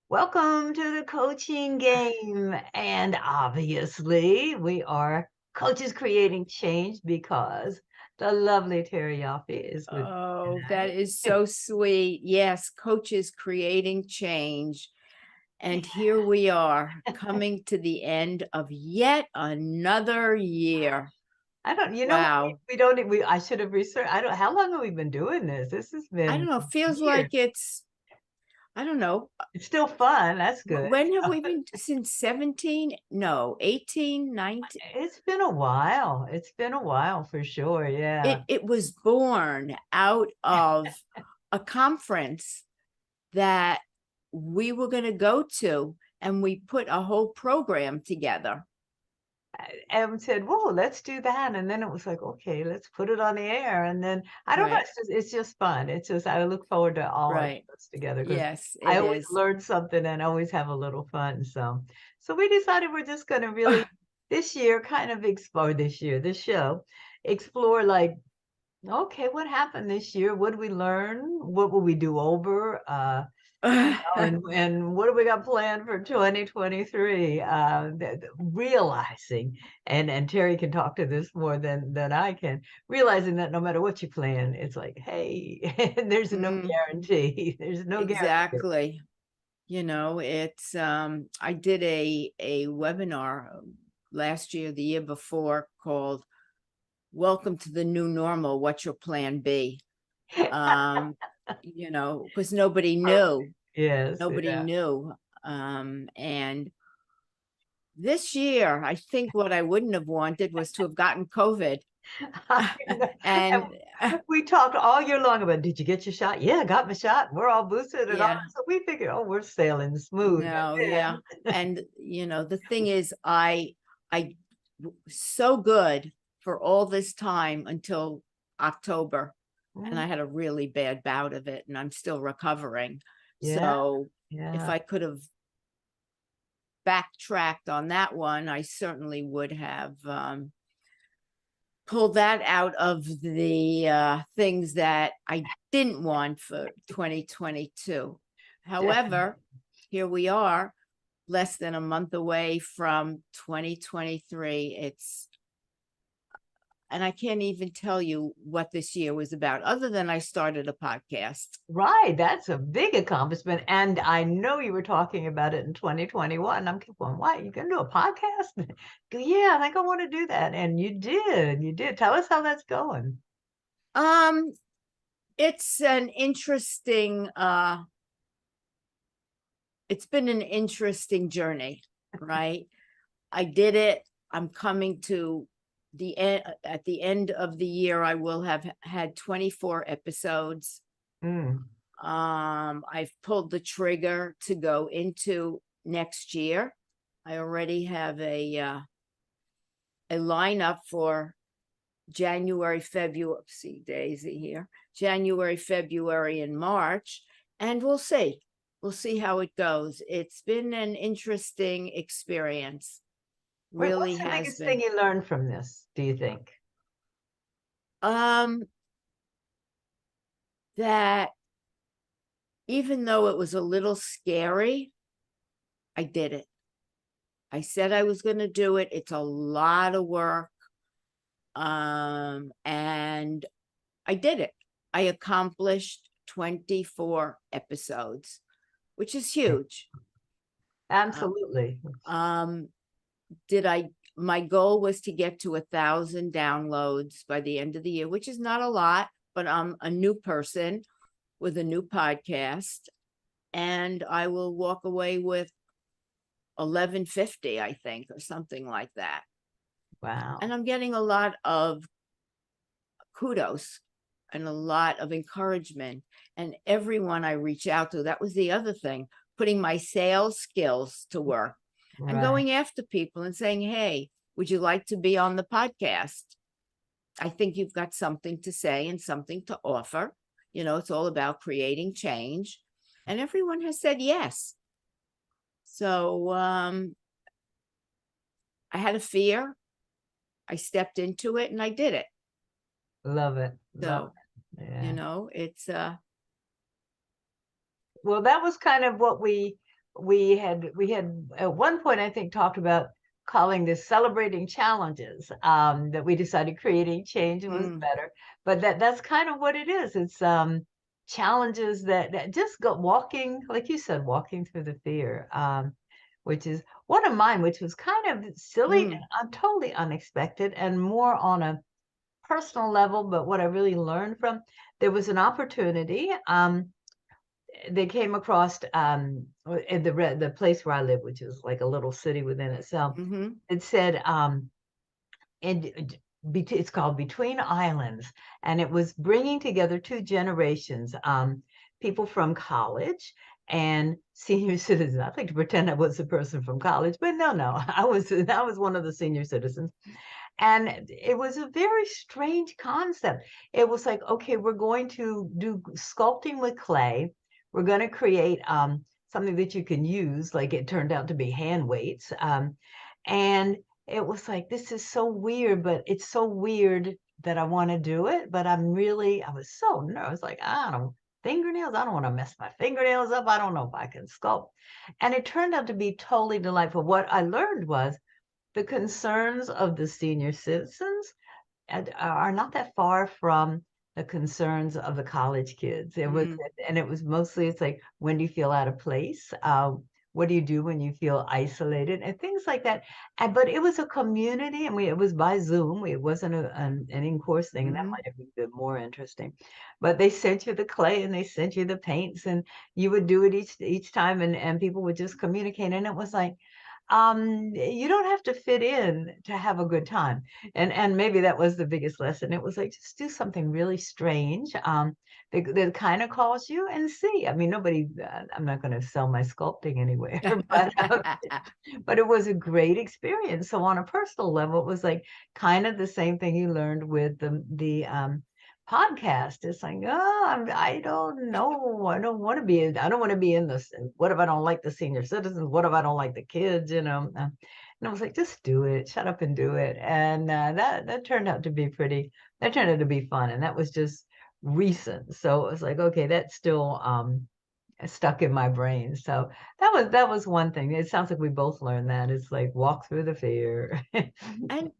Welcome to the coaching game. And obviously, we are coaches creating change because the lovely Terry Yoffe is with me Oh, that tonight. is so sweet. Yes, coaches creating change. And here we are coming to the end of yet another year. I don't, you know, Wow. we don't, I should have researched. I don't, how long have we been doing this? This has I been don't know. Feels years. like I don't know. It's still fun. That's good. When have we been since 17? No, 18, 19. It's been a while. It's been a while for sure. Yeah. It was born out of a conference that we were going to go to, and we put a whole program together. And said, "Whoa, let's do that." And then it was like, "Okay, let's put it on the air." And then I don't know, Right. it's just fun. It's just I look forward to all our Right. shows together because Yes, I it always is. learn something and always have a little fun. So we decided we're just going to really this year kind of explore this show, explore like, okay, what happened this year? What did we learn? What will we do over? And what do we got planned for 2023? Realizing, and Terry can talk to this more than I can, realizing that no matter what you plan, it's like, hey, there's no Mm, guarantee. There's no guarantee. exactly. It's I did a webinar last year, the year before, called Welcome to the New Normal, What's Your Plan B? Um, because nobody knew. Yes, Nobody yeah. knew. And this year, I think what I wouldn't have wanted was to have gotten COVID. I know. And And we talked all year long about, did you get your shot? Yeah, I got my shot. We're all boosted and all. yeah, So we figured, oh, we're sailing smooth. no, And yeah. And the thing is, I so good for all this time until October, and then, I had a really bad bout of it, and I'm still recovering. yeah, So if yeah. I could have backtracked on that one, I certainly would have pulled that out of the things that I didn't want for 2022. However, here we are, less than a month away from 2023. And I can't even tell you what this year was about, other than I started a podcast. Right, that's a big accomplishment, and I know you were talking about it in 2021. I'm going, "Why, you gonna do a podcast?" Go, "Yeah, I think I wanna do that," and you did. Tell us how that's going. Um, it's an interesting it's been an interesting journey, right? I did it. I'm coming to the end. At the end of the year, I will have had 24 episodes. Mm, I've pulled the trigger to go into next year. I already have a lineup for January, February. See Daisy here. January, February, and March, and we'll see. We'll see how it goes. It's been an interesting experience. wait, Really what's the has biggest thing been. you learned from this, do you think? Um, that even though it was a little scary, I did it. I said I was going to do it. It's a lot of work. And I did it. I accomplished 24 episodes, which is huge. Uh, Absolutely. Um, did I, my goal was to get to 1,000 downloads by the end of the year, which is not a lot, but I'm a new person with a new podcast, and I will walk away with 1150, I think, or something like that. And Wow. I'm getting a lot of kudos and a lot of encouragement. And everyone I reach out to, that was the other thing, putting my sales skills to work and Right. going after people and saying, hey, would you like to be on the podcast? I think you've got something to say and something to offer. It's all about creating change. And everyone has said yes. So I had a fear. I stepped into it and I did it. Love it. Love So, it. Yeah. it's Well, that was kind of what we had at one point, I think, talked about calling this celebrating challenges. That we decided creating change was Mm, better, but that's kind of what it is. It's challenges that just go walking, like you said, walking through the fear. Which is one of mine, which was kind of silly and mm, totally unexpected, and more on a personal level. But what I really learned from, there was an opportunity. They came across in the place where I live, which is like a little city within itself. mm-hmm, It said and it's called Between Islands, and it was bringing together two generations, people from college and senior citizens. I like to pretend I was a person from college, but no, I was one of the senior citizens. And it was a very strange concept. It was like, okay, we're going to do sculpting with clay. We're going to create something that you can use, like it turned out to be hand weights. And it was like, this is so weird, but it's so weird that I want to do it. But I was so nervous, like, I don't, fingernails, I don't want to mess my fingernails up. I don't know if I can sculpt. And it turned out to be totally delightful. What I learned was the concerns of the senior citizens are not that far from the concerns of the college kids. mm, And it was mostly, it's like, when do you feel out of place? What do you do when you feel isolated and things like that? But it was a community, and it was by Zoom. It wasn't an in-course thing, and that mm-hmm. might have been more interesting. But they sent you the clay and they sent you the paints, and you would do it each time, and people would just communicate. And it was like, you don't have to fit in to have a good time. And maybe that was the biggest lesson. It was like, just do something really strange, that kind of calls you, and see. I mean, I'm not going to sell my sculpting anywhere, but it was a great experience. So on a personal level, it was like kind of the same thing you learned with the podcast. It's like, oh, I don't know. I don't want to be in this. What if I don't like the senior citizens? What if I don't like the kids? And I was like, just do it. Shut up and do it. And that turned out to be that turned out to be fun. And that was just recent. So it was like, okay, that's still stuck in my brain. So that was one thing. It sounds like we both learned that. It's like walk through the fear. And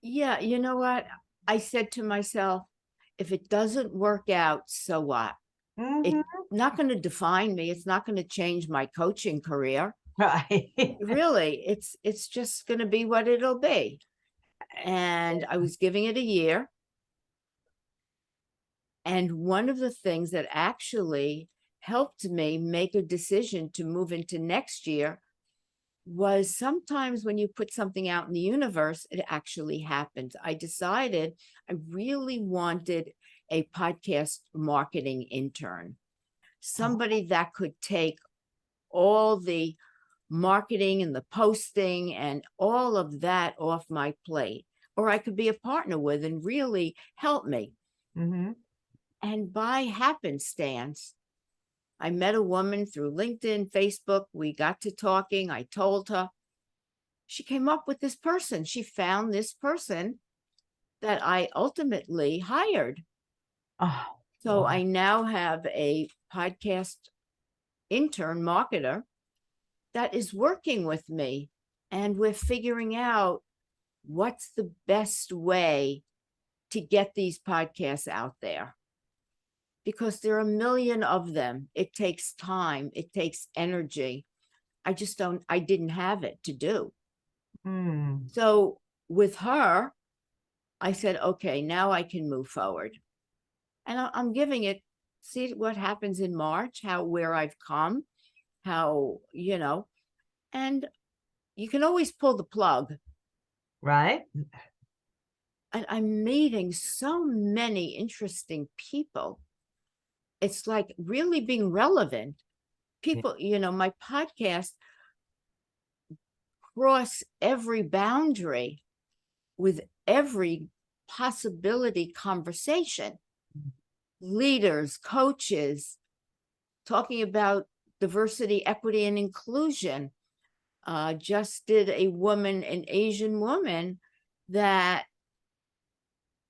yeah, you know what? I said to myself, if it doesn't work out, so what? It's Hmm. not going to define me. It's not going to change my coaching career. Right. Really, it's just going to be what it'll be. And I was giving it a year. And one of the things that actually helped me make a decision to move into next year was sometimes when you put something out in the universe, it actually happens. I decided I really wanted a podcast marketing intern, Oh. somebody that could take all the marketing and the posting and all of that off my plate, or I could be a partner with and really help me. Hmm. And by happenstance, I met a woman through LinkedIn, Facebook. We got to talking. I told her. She came up with this person. She found this person that I ultimately hired. Oh, So wow. I now have a podcast intern marketer that is working with me. And we're figuring out what's the best way to get these podcasts out there. Because there are a million of them. It takes time, it takes energy. I didn't have it to do. Mm. So with her, I said, okay, now I can move forward. And I'm giving it, see what happens in March, where I've come, and you can always pull the plug. Right? And I'm meeting so many interesting people. It's like really being relevant. Yeah. People, my podcast cross every boundary with every possibility conversation. Leaders, coaches, talking about diversity, equity, and inclusion. Just did an Asian woman that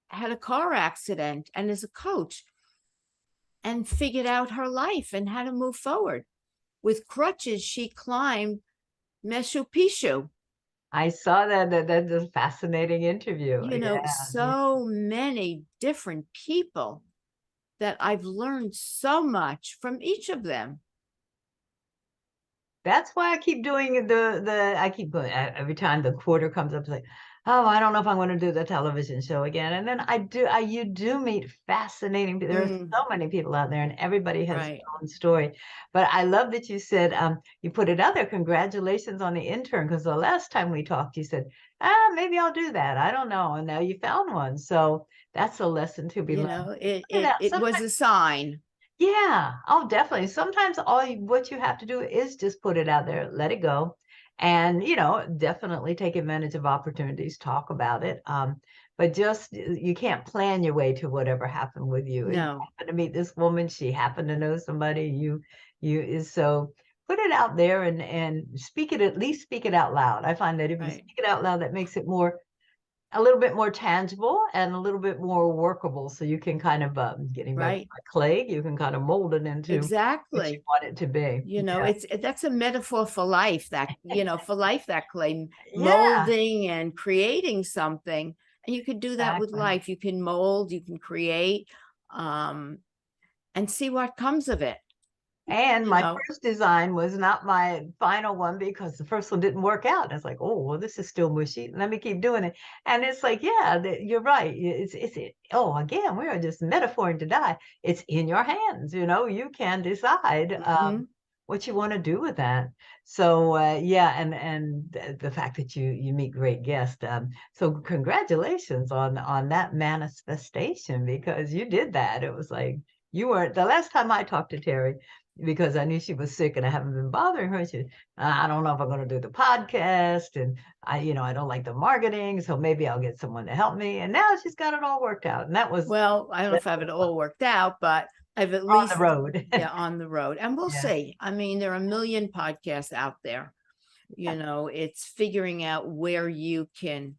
had a car accident and is a coach. and figured out her life and how to move forward. With crutches, she climbed Machu Picchu. I saw that's a fascinating interview. Yeah. So many different people that I've learned so much from each of them. That's why I keep doing I keep going every time the quarter comes up, it's like, oh, I don't know if I'm going to do the television show again. And then you do meet fascinating people. There are Mm, so many people out there and everybody has their right. own story. But I love that you said, you put it out there. Congratulations on the intern. Because the last time we talked, you said, maybe I'll do that. I don't know. And now you found one. So that's a lesson to be learned. It Put it out. it was a sign. Yeah, oh, definitely. Sometimes what you have to do is just put it out there, let it go, and definitely take advantage of opportunities, talk about it. But just you can't plan your way to whatever happened with you. You No, happened to meet this woman, she happened to know somebody. You is so put it out there and speak it, at least speak it out loud. I find that if you right, speak it out loud, that makes it a little bit more tangible and a little bit more workable. So you can kind of, getting back to right. my clay, you can kind of mold it into what you Exactly. want it to be. Yeah. That's a metaphor for life that, for life, that clay, Yeah, molding and creating something. And you could do that with exactly. life. You can mold, you can create, um, and see what comes of it, And you my know. first design was not my final one because the first one didn't work out. And I was like, oh, well, this is still mushy. Let me keep doing it. And it's like, yeah, you're right. Oh, again, we are just metaphoring to die. It's in your hands. You can decide Mhm. what you want to do with that. So yeah, and the fact that you meet great guests. So congratulations on that manifestation because you did that. It was like you weren't the last time I talked to Terry because I knew she was sick and I haven't been bothering her. She, I don't know if I'm going to do the podcast, and I don't like the marketing, so maybe I'll get someone to help me. And now she's got it all worked out, and that was Well, I don't know if I have it all worked out, but I've at on the least, road. yeah, on the road. And we'll Yeah, see. I mean, there are a million podcasts out there. It's figuring out where you can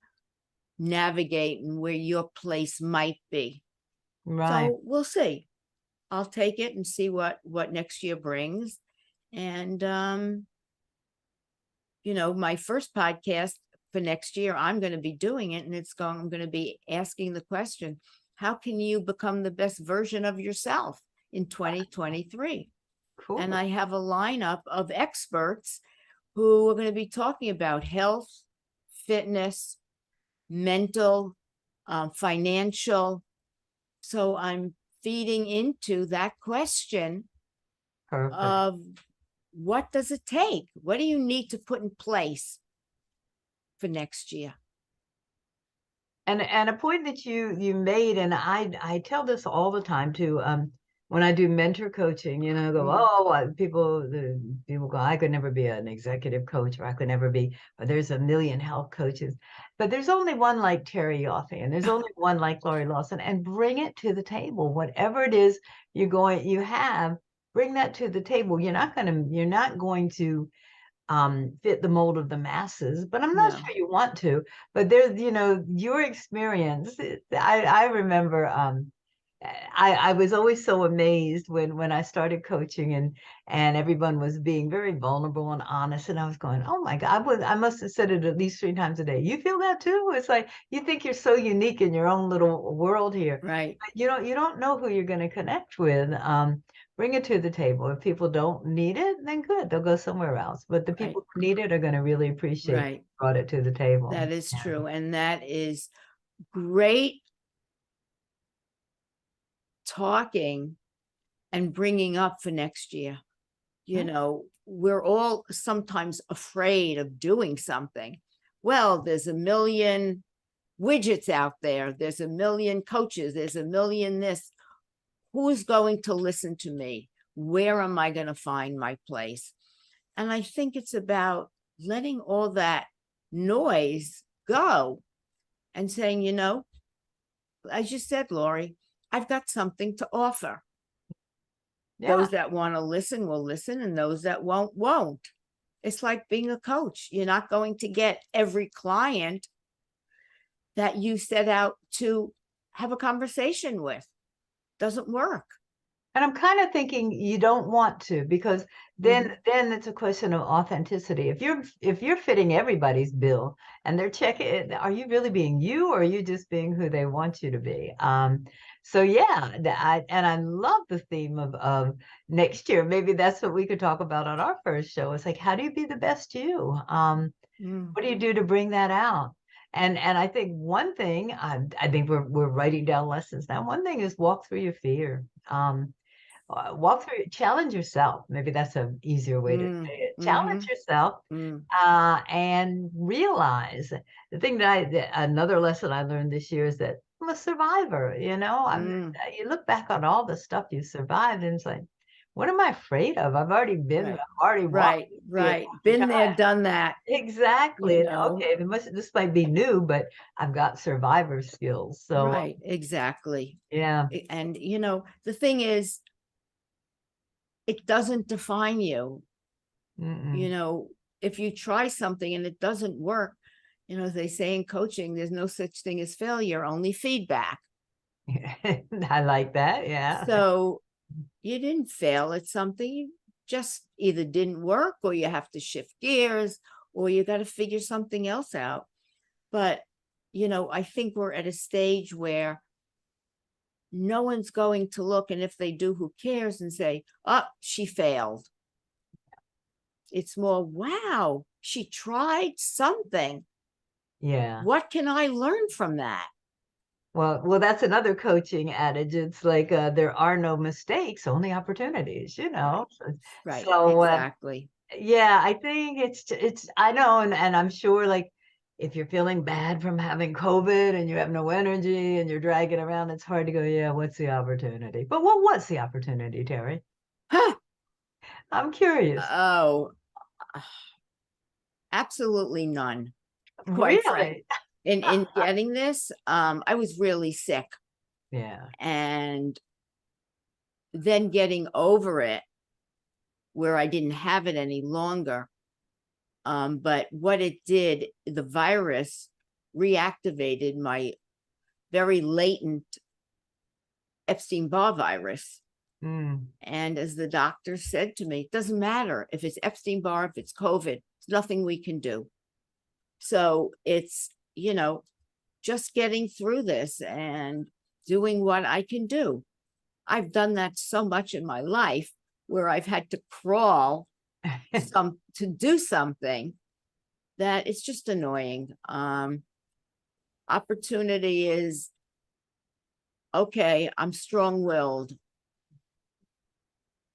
navigate and where your place might be. right. So we'll see. I'll take it and see what next year brings. And my first podcast for next year, I'm going to be doing it, and I'm going to be asking the question, how can you become the best version of yourself in 2023? And Cool. I have a lineup of experts who are going to be talking about health, fitness, mental, financial. So I'm feeding into that question Perfect. of what does it take? What do you need to put in place for next year? And a point that you made, and I tell this all the time too. When I do mentor coaching, go, Mm, oh, people go, I could never be an executive coach, or I could never be. But there's a million health coaches, but there's only one like Terry Yoffe, and there's only one like Laurie Lawson. And bring it to the table, whatever it is you have, bring that to the table. You're not going to fit the mold of the masses, but I'm not no, sure you want to. But there's, your experience. I remember I was always so amazed when I started coaching and everyone was being very vulnerable and honest, and I was going, oh my God, I must have said it at least 3 times a day. You feel that too? It's like you think you're so unique in your own little world here, right, but you don't know who you're going to connect with. Bring it to the table. If people don't need it, then good, they'll go somewhere else. But the right, people who need it are going to really appreciate right. you brought it to the table. That is Yeah. true. And that is great talking and bringing up for next year. We're all sometimes afraid of doing something. Well, there's a million widgets out there, there's a million coaches, there's a million this. Who's going to listen to me? Where am I going to find my place? And I think it's about letting all that noise go and saying, as you said, Laurie, I've got something to offer. Yeah. Those that want to listen will listen, and those that won't. It's like being a coach. You're not going to get every client that you set out to have a conversation with. Doesn't work. And I'm kind of thinking you don't want to, because Mhm. then it's a question of authenticity. If you're fitting everybody's bill and they're checking it, are you really being you, or are you just being who they want you to be? So yeah, I love the theme of next year. Maybe that's what we could talk about on our first show. It's like, how do you be the best you? Mm, What do you do to bring that out? And I think one thing, I think we're writing down lessons now. One thing is walk through your fear. Walk through, challenge yourself. Maybe that's an easier way to mm, say it. Challenge mhm, yourself, mm, and realize the thing another lesson I learned this year is that I'm a survivor. mm. You look back on all the stuff you survived, and it's like, what am I afraid of? I've already been there, Right, I've already walked right, through it. right. Been there, done that, Exactly. you And know. okay, this might be new, but I've got survivor skills. So Right, exactly. yeah. And the thing is, it doesn't define you. You Mm-mm. know, if you try something and it doesn't work, as they say in coaching, there's no such thing as failure, only feedback. I like that. Yeah. So you didn't fail at something, you just either didn't work, or you have to shift gears, or you got to figure something else out. But, I think we're at a stage where no one's going to look, and if they do, who cares, and say, oh, she failed. It's more, wow, she tried something. Yeah. What can I learn from that? Well, that's another coaching adage. It's like, there are no mistakes, only opportunities, Right, So, right, so, exactly. yeah, I think I know, and I'm sure, like, if you're feeling bad from having COVID and you have no energy and you're dragging around, it's hard to go, yeah, what's the opportunity? But what was the opportunity, Terry? Huh. I'm curious. Oh, absolutely none, quite frank. Really? In getting this, I was really sick, Yeah. and then getting over it where I didn't have it any longer. But what it did, the virus reactivated my very latent Epstein-Barr virus. Mm. And as the doctor said to me, it doesn't matter if it's Epstein-Barr, if it's COVID, there's nothing we can do. So it's, just getting through this and doing what I can do. I've done that so much in my life where I've had to crawl to do something that it's just annoying. Opportunity is, okay, I'm strong-willed.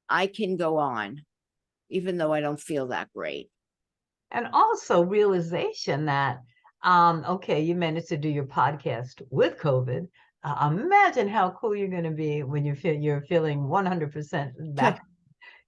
I can go on, even though I don't feel that great. And also realization that, okay, you managed to do your podcast with COVID. Imagine how cool you're going to be when you're feeling 100% back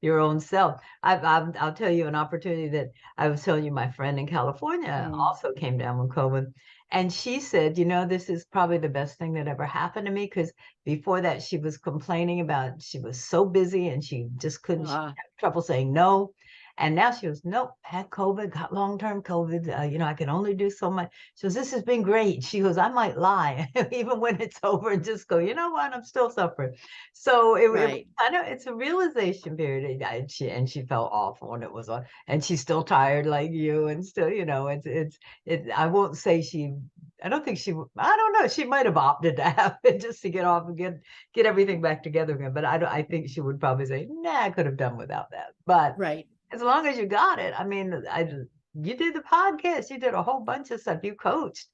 your own self. I'll tell you an opportunity that I was telling you. My friend in California Mm. also came down with COVID, and she said, this is probably the best thing that ever happened to me, because before that she was complaining about, she was so busy and she just couldn't, she Uh, had trouble saying no. And now she goes, nope, had COVID, got long-term COVID. I can only do so much. She goes, this has been great. She goes, I might lie even when it's over and just go, you know what, I'm still suffering. So it right, I know it's a realization period. And she felt awful when it was on, and she's still tired like you, and still, I won't say I don't think I don't know. She might have opted to have it just to get off and get everything back together again. But I think she would probably say, nah, I could have done without that. But right, as long as you got it, I mean, you did the podcast, you did a whole bunch of stuff, you coached,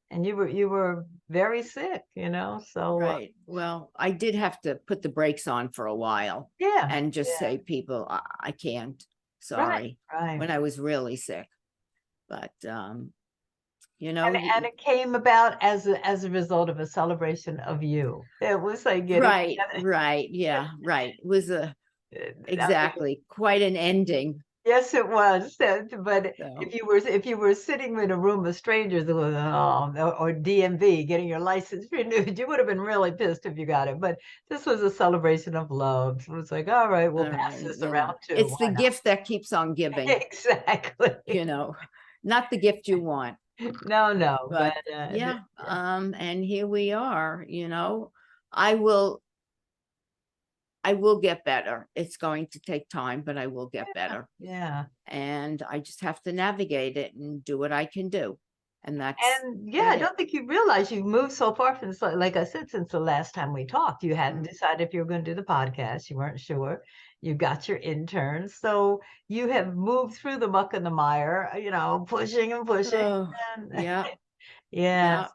and you were very sick, so right. Well, I did have to put the brakes on for a while yeah, and just yeah, say, people, I can't. right, Sorry. right. When I was really sick. But And it came about as a result of a celebration of you. It was like getting right, right, yeah, right. It was I mean, exactly quite an ending. yes, it was. But So if you were sitting in a room of strangers, or DMV getting your license renewed, you would have been really pissed if you got it. But this was a celebration of love. So it's like, all right, we'll all pass right, this around too. it's the Why gift that keeps on not? giving, Exactly. you know, not the gift you want. No, no, but But yeah, and here we are, I will I will get better. It's going to take time, but I will get better. Yeah. And I just have to navigate it and do what I can do. And that's And yeah, I it. don't think you realize you've moved so far from this. Like I said, since the last time we talked, you hadn't Mm. decided if you were going to do the podcast. You weren't sure. You got your interns. So you have moved through the muck and the mire, pushing and pushing. Oh, And yeah, yes. yeah.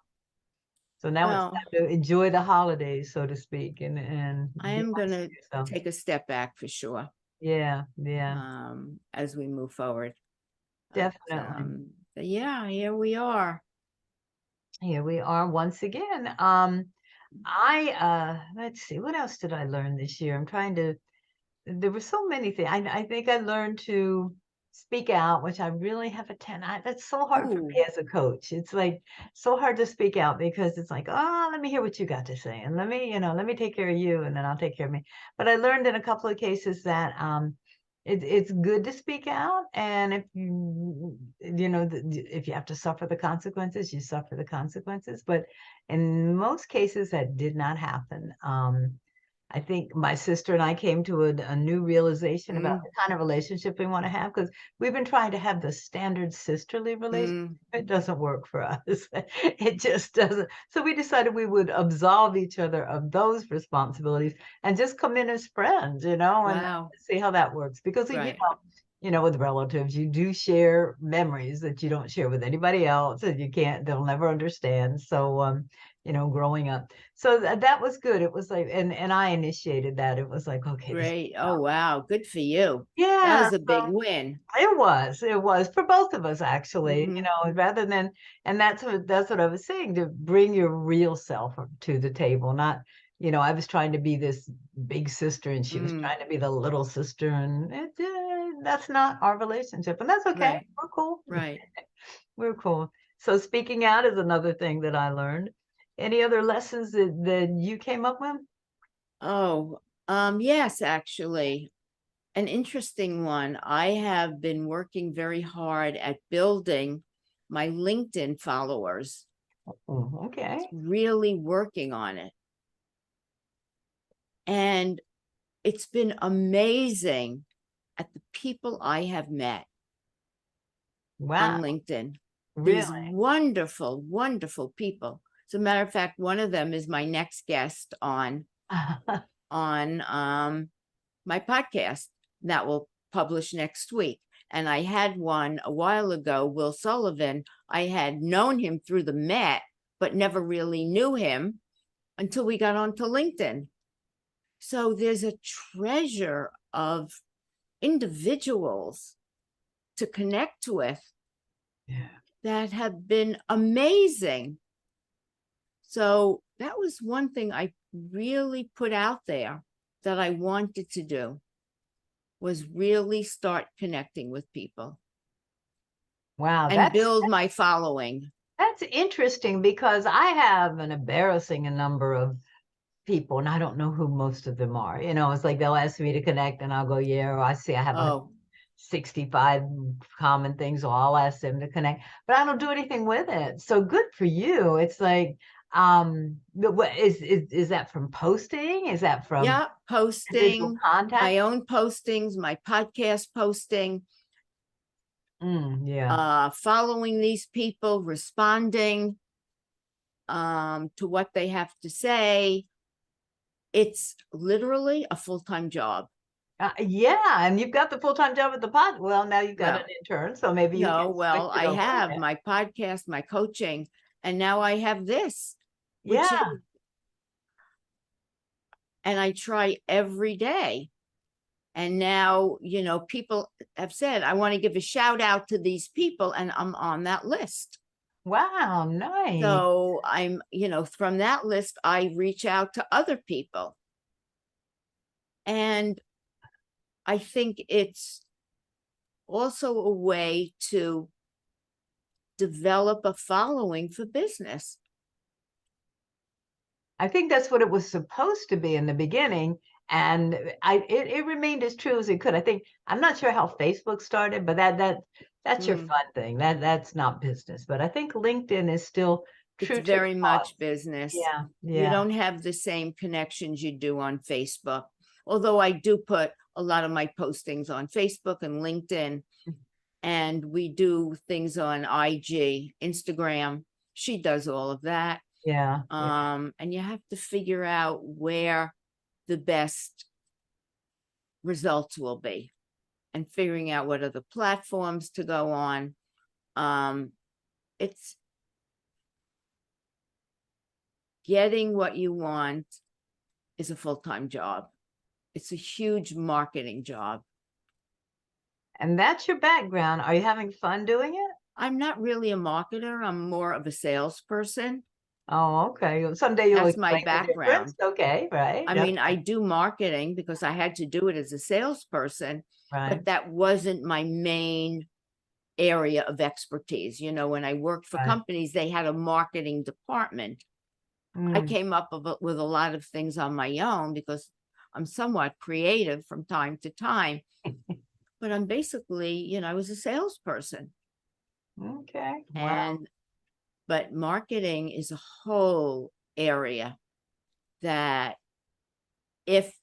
So now it's Well, time to enjoy the holidays, so to speak, and I be am nice to gonna yourself. take a step back for sure, Yeah, yeah, as we move forward. definitely. But yeah, here we are. Here we are once again. Let's see, what else did I learn this year? There were so many things. I think I learned to speak out, which I really have that's so hard for Oh, me as a coach. It's like so hard to speak out because it's like, oh, let me hear what you got to say. And let me take care of you and then I'll take care of me. But I learned in a couple of cases that it's good to speak out. And if you have to suffer the consequences, you suffer the consequences. But in most cases, that did not happen. I think my sister and I came to a new realization about mm, the kind of relationship we want to have because we've been trying to have the standard sisterly relationship. mm, It doesn't work for us. It just doesn't. So we decided we would absolve each other of those responsibilities and just come in as friends, and wow. see how that works. Because Right. with relatives, you do share memories that you don't share with anybody else, and they'll never understand. So, growing up. So that was good. It was like, and I initiated that. It was like, okay, this, Great. Oh, wow. Good for you. That yeah. was a big win. It was for both of us actually, Hmm. rather than, and that's what I was saying, to bring your real self to the table, not, I was trying to be this big sister and she was Mm, trying to be the little sister, and that's not our relationship, and that's okay. right. We're cool. Right. We're cool. So speaking out is another thing that I learned. Any other lessons that you came up with? Oh, yes, actually. An interesting one. I have been working very hard at building my LinkedIn followers, Oh, okay. really working on it. And it's been amazing at the people I have met Wow. on LinkedIn. Really? These wonderful, wonderful people. As a matter of fact, one of them is my next guest on my podcast that will publish next week. And I had one a while ago, Will Sullivan. I had known him through the Met, but never really knew him until we got onto LinkedIn. So there's a treasure of individuals to connect with Yeah. that have been amazing. So that was one thing I really put out there that I wanted to do, was really start connecting with people Wow, and that's build my following. that's interesting because I have an embarrassing number of people, and I don't know who most of them are. It's like they'll ask me to connect, and I'll go, yeah, or I see I have Oh, 65 common things, so I'll ask them to connect, but I don't do anything with it. So good for you. It's like, what is that from posting? Is that from yeah, individual posting, contact? my own postings, my podcast posting, Yeah. following these people, responding to what they have to say. It's literally a full-time job. Yeah, and you've got the full-time job at the pod. Well, now you've got an Well, intern, so maybe you can no, switch well, it I over. have my podcast, my coaching, and now I have this, which is, Yeah. and I try every day. And now, people have said, I want to give a shout out to these people, and I'm on that list. Wow, nice. So I'm, from that list, I reach out to other people. And I think it's also a way to develop a following for business. I think that's what it was supposed to be in the beginning, and it remained as true as it could. I'm not sure how Facebook started, but that's your Mm. fun thing. That's not business. But I think LinkedIn is still It's true to the very cause. much business. Yeah, You yeah. don't have the same connections you do on Facebook although I do put a lot of my postings on Facebook and LinkedIn, and we do things on IG, Instagram. She does all of that. Yeah. And you have to figure out where the best results will be and figuring out what are the platforms to go on. It's getting what you want is a full-time job. It's a huge marketing job. And that's your background. Are you having fun doing it? I'm not really a marketer. I'm more of a salesperson. Oh, okay. Someday you'll That's my explain the difference. background. Okay, right. I mean, I do marketing because I had to do it as a salesperson, right. but that wasn't my main area of expertise. You know, when I worked for Right. companies, they had a marketing department. I came up with a lot of things on my own because I'm somewhat creative from time to time, but I'm basically, you know, I was a salesperson. Okay. Wow. But marketing is a whole area that if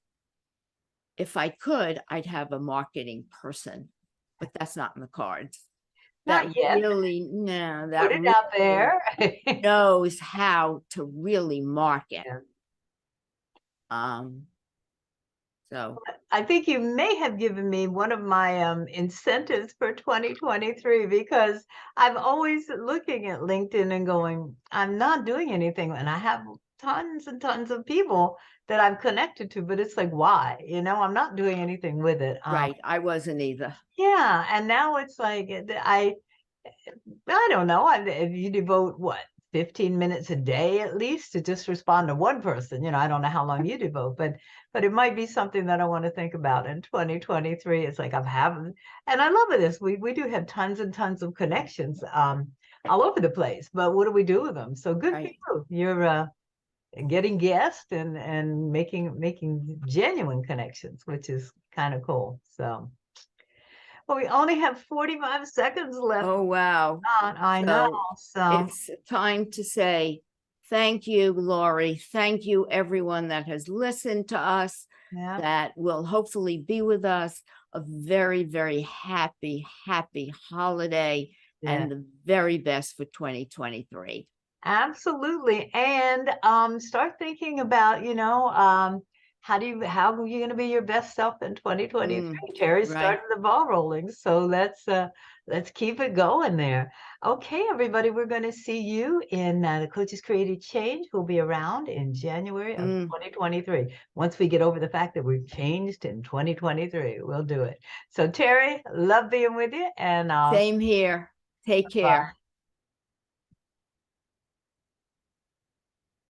I could, I'd have a marketing person, but that's not in the cards. That Not yet. really, no, that Put it out there. knows how to really market. Yeah. So I think you may have given me one of my incentives for 2023 because I'm always looking at LinkedIn and going, I'm not doing anything. And I have tons and tons of people that I'm connected to, but it's like, why? You know, I'm not doing anything with it. right, I wasn't either. Yeah. And now it's like, I don't know. If you devote what, 15 minutes a day at least to just respond to one person, you know, I don't know how long you devote, but it might be something that I want to think about in 2023. It's like I'm having, and I love this. We do have tons and tons of connections all over the place, but what do we do with them? So good for you. You're getting guests and making genuine connections, which is kind of cool. So well, we only have 45 seconds left. Oh, wow. I know. So it's time to say thank you, Laurie. Thank you, everyone that has listened to us, yeah. that will hopefully be with us. A very, very happy holiday and the very best for 2023. Absolutely. And start thinking about, you know, how are you going to be your best self in 2023? Terry started the ball rolling. So let's keep it going there. Okay, everybody, we're going to see you in the Coaches Creative Change. We'll be around in January of 2023. Once we get over the fact that we've changed in 2023, we'll do it. So Terry, love being with you. And same here. Take care.